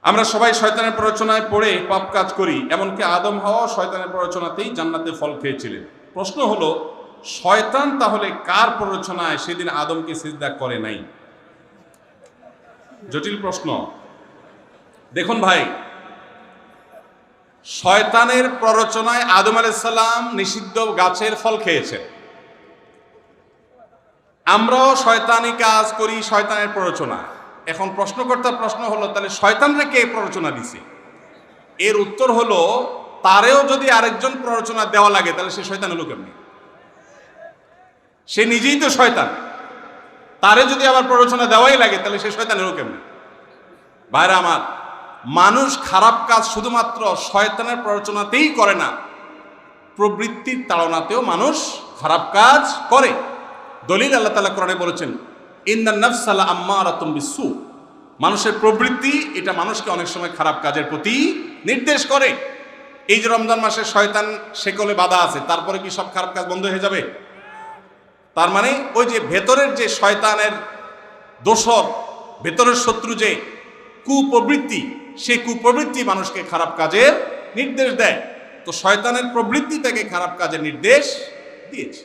আমরা সবাই শয়তানের প্ররোচনায় পড়ে পাপ কাজ করি, এমনকি আদম হাওয়া শয়তানের প্ররোচনাতেই জান্নাতে ফল খেয়েছিলেন। প্রশ্ন হলো, শয়তান তাহলে কার প্ররোচনায় সেদিন আদমকে সিজদা করে নাই? জটিল প্রশ্ন। দেখুন ভাই, শয়তানের প্ররোচনায় আদম আলাইহিস সালাম নিষিদ্ধ গাছের ফল খেয়েছেন। আমরাও শয়তানি কাজ করি শয়তানের প্ররোচনা। এখন প্রশ্নকর্তার প্রশ্ন হলো, তাহলে শয়তানরা কে প্ররোচনা দিছে? এর উত্তর হলো, তারেও যদি আরেকজন প্ররোচনা দেওয়া লাগে তাহলে সে শয়তান হলো কেমনি? সে নিজেই তো শয়তান, তারে যদি আবার প্ররোচনা দেওয়াই লাগে তাহলে সে শয়তান হলো কেমনি? ভাইরা আমার, মানুষ খারাপ কাজ শুধুমাত্র শয়তানের প্ররোচনাতেই করে না, প্রবৃত্তির তাড়নাতেও মানুষ খারাপ কাজ করে। দলিল আল্লাহ তাআলা কোরআনে বলেছেন, ইন্নান নাফসা লাআম্মারাতুম বিসসু। মানুষের প্রবৃত্তি এটা মানুষকে অনেক সময় খারাপ কাজের প্রতি নির্দেশ করে। এই যে রমজান মাসে শয়তান শেকলে বাঁধা আছে, তারপরে কি সব খারাপ কাজ বন্ধ হয়ে যাবে? তার মানে ওই যে ভেতরের যে শয়তানের দোসর, ভেতরের শত্রু যে কুপ্রবৃত্তি, সেই কুপ্রবৃত্তি মানুষকে খারাপ কাজের নির্দেশ দেয়। তো শয়তানের প্রবৃত্তি থেকে খারাপ কাজের নির্দেশ দিয়েছে।